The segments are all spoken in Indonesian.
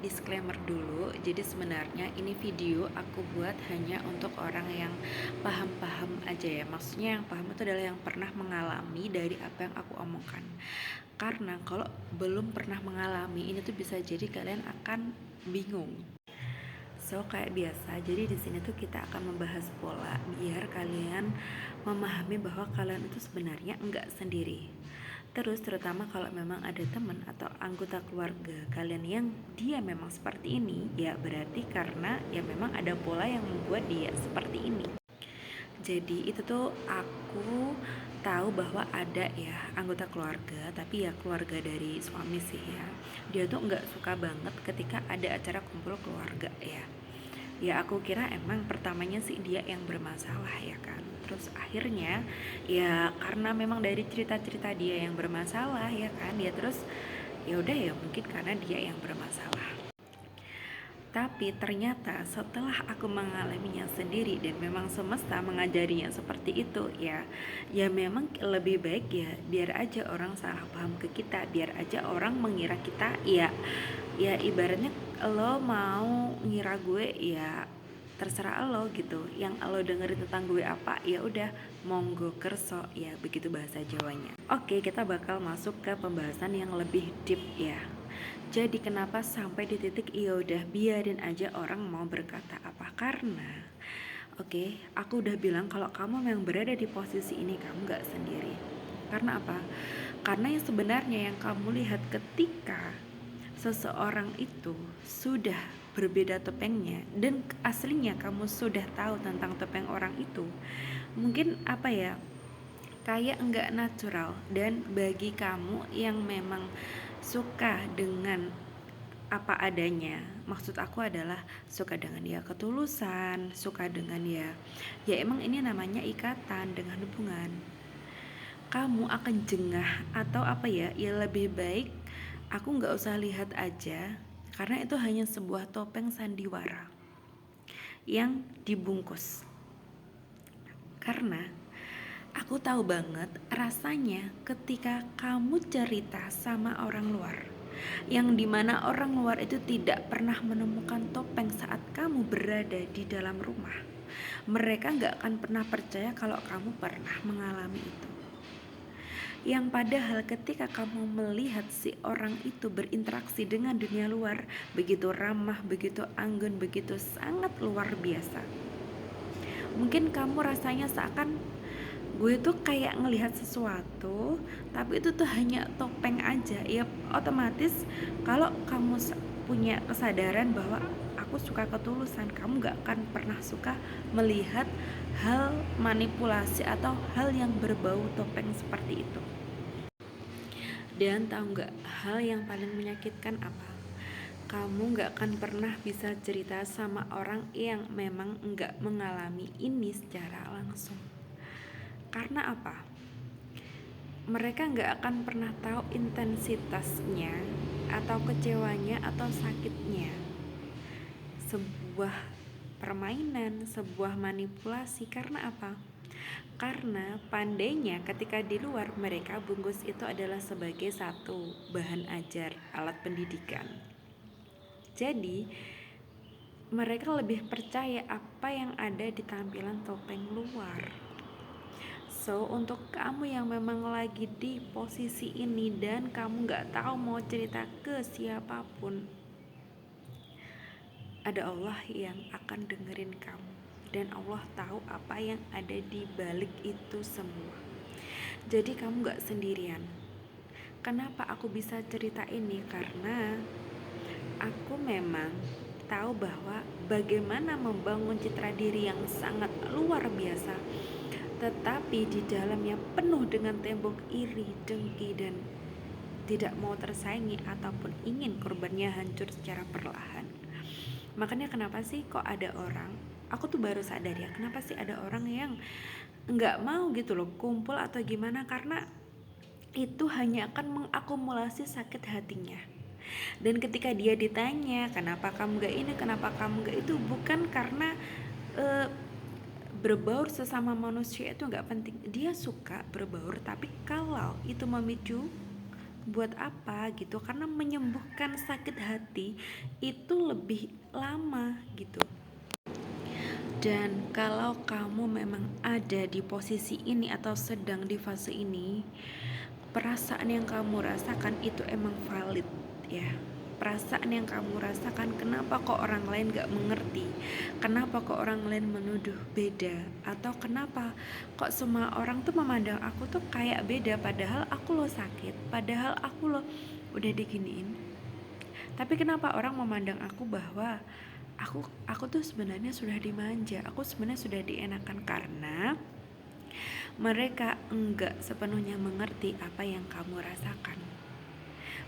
disclaimer dulu. Jadi sebenarnya ini video aku buat hanya untuk orang yang paham-paham aja ya. Maksudnya yang paham itu adalah yang pernah mengalami dari apa yang aku omongkan. Karena kalau belum pernah mengalami ini tuh bisa jadi kalian akan bingung. So kayak biasa, jadi di sini tuh kita akan membahas pola biar kalian memahami bahwa kalian itu sebenarnya enggak sendiri. Terus terutama kalau memang ada teman atau anggota keluarga kalian yang dia memang seperti ini, ya berarti karena ya memang ada pola yang membuat dia seperti ini. Jadi itu tuh aku tahu bahwa ada ya anggota keluarga, tapi ya keluarga dari suami sih ya. Dia tuh nggak suka banget ketika ada acara kumpul keluarga ya. Ya aku kira emang pertamanya sih dia yang bermasalah ya kan. Terus akhirnya ya karena memang dari cerita-cerita dia yang bermasalah ya kan, ya terus ya udah ya mungkin karena dia yang bermasalah. Tapi ternyata setelah aku mengalaminya sendiri dan memang semesta mengajarinya seperti itu ya, ya memang lebih baik ya biar aja orang salah paham ke kita, biar aja orang mengira kita ya ibaratnya lo mau ngira gue ya terserah lo gitu, yang lo dengerin tentang gue apa ya udah monggo kerso ya, begitu bahasa Jawanya. Oke, kita bakal masuk ke pembahasan yang lebih deep ya. Jadi kenapa sampai di titik ya udah biarin aja orang mau berkata apa, karena aku udah bilang kalau kamu yang berada di posisi ini kamu gak sendiri. Karena apa? Karena yang sebenarnya yang kamu lihat ketika seseorang itu sudah berbeda topengnya dan aslinya kamu sudah tahu tentang topeng orang itu, mungkin apa ya, kayak enggak natural. Dan bagi kamu yang memang suka dengan apa adanya, maksud aku adalah suka dengan dia ketulusan, suka dengan ya emang ini namanya ikatan dengan hubungan, kamu akan jengah atau apa ya lebih baik aku nggak usah lihat aja, karena itu hanya sebuah topeng sandiwara yang dibungkus. Karena aku tahu banget rasanya ketika kamu cerita sama orang luar, yang dimana orang luar itu tidak pernah menemukan topeng saat kamu berada di dalam rumah. Mereka gak akan pernah percaya kalau kamu pernah mengalami itu. Yang padahal ketika kamu melihat si orang itu berinteraksi dengan dunia luar, begitu ramah, begitu anggun, begitu sangat luar biasa, mungkin kamu rasanya seakan gue tuh kayak ngelihat sesuatu, tapi itu tuh hanya topeng aja. Ya otomatis kalau kamu punya kesadaran bahwa aku suka ketulusan, kamu gak akan pernah suka melihat hal manipulasi atau hal yang berbau topeng seperti itu. Dan tahu gak hal yang paling menyakitkan apa? Kamu gak akan pernah bisa cerita sama orang yang memang gak mengalami ini secara langsung. Karena apa? Mereka gak akan pernah tahu intensitasnya atau kecewanya atau sakitnya sebuah permainan, sebuah manipulasi. Karena apa? Karena pandainya ketika di luar mereka bungkus itu adalah sebagai satu bahan ajar, alat pendidikan. Jadi mereka lebih percaya apa yang ada di tampilan topeng luar. So untuk kamu yang memang lagi di posisi ini dan kamu gak tahu mau cerita ke siapapun, ada Allah yang akan dengerin kamu, dan Allah tahu apa yang ada di balik itu semua. Jadi kamu gak sendirian. Kenapa aku bisa cerita ini? Karena aku memang tahu bahwa bagaimana membangun citra diri yang sangat luar biasa, tetapi di dalamnya penuh dengan tembok iri, dengki, dan tidak mau tersaingi ataupun ingin korbannya hancur secara perlahan. Makanya kenapa sih kok ada orang, aku tuh baru sadar ya, kenapa sih ada orang yang nggak mau gitu loh kumpul atau gimana, karena itu hanya akan mengakumulasi sakit hatinya. Dan ketika dia ditanya kenapa kamu gak ini, kenapa kamu gak itu, bukan karena berbaur sesama manusia itu gak penting. Dia suka berbaur, tapi kalau itu memicu buat apa gitu, karena menyembuhkan sakit hati itu lebih lama gitu. Dan kalau kamu memang ada di posisi ini atau sedang di fase ini, perasaan yang kamu rasakan itu emang valid ya. Perasaan yang kamu rasakan, kenapa kok orang lain gak mengerti, kenapa kok orang lain menuduh beda, atau kenapa kok semua orang tuh memandang aku tuh kayak beda, padahal aku lo sakit, padahal aku lo udah diginiin. Tapi kenapa orang memandang aku bahwa aku tuh sebenarnya sudah dimanja, aku sebenarnya sudah dienakan, karena mereka enggak sepenuhnya mengerti apa yang kamu rasakan.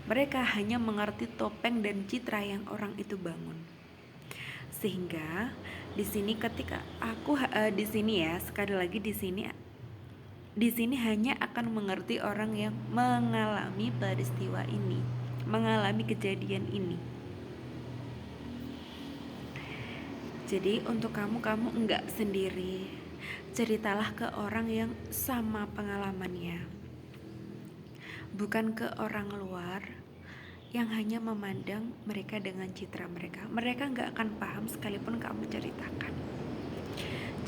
Mereka hanya mengerti topeng dan citra yang orang itu bangun. Sehingga di sini ketika aku di sini ya, sekali lagi di sini hanya akan mengerti orang yang mengalami peristiwa ini, mengalami kejadian ini. Jadi untuk kamu enggak sendiri. Ceritalah ke orang yang sama pengalamannya, bukan ke orang luar yang hanya memandang mereka dengan citra mereka. Mereka gak akan paham sekalipun kamu ceritakan.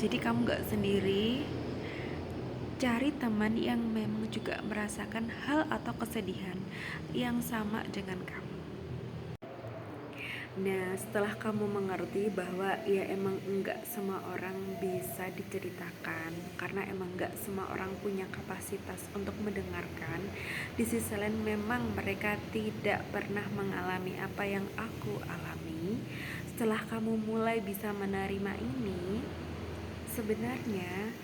Jadi kamu gak sendiri. Cari teman yang memang juga merasakan hal atau kesedihan yang sama dengan kamu. Nah, setelah kamu mengerti bahwa ya emang enggak semua orang bisa diceritakan, karena emang enggak semua orang punya kapasitas untuk mendengarkan. Di sisi lain memang mereka tidak pernah mengalami apa yang aku alami. Setelah kamu mulai bisa menerima ini, sebenarnya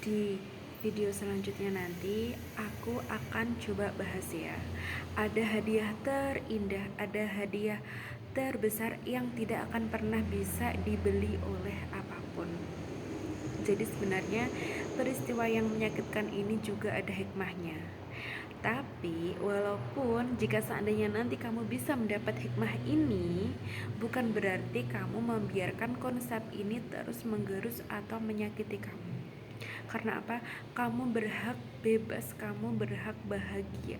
di video selanjutnya nanti aku akan coba bahas ya. Ada hadiah terindah, ada hadiah terbesar yang tidak akan pernah bisa dibeli oleh apapun. Jadi sebenarnya peristiwa yang menyakitkan ini juga ada hikmahnya. Tapi walaupun jika seandainya nanti kamu bisa mendapat hikmah ini, bukan berarti kamu membiarkan konsep ini terus menggerus atau menyakiti kamu. Karena apa? Kamu berhak bebas, kamu berhak bahagia.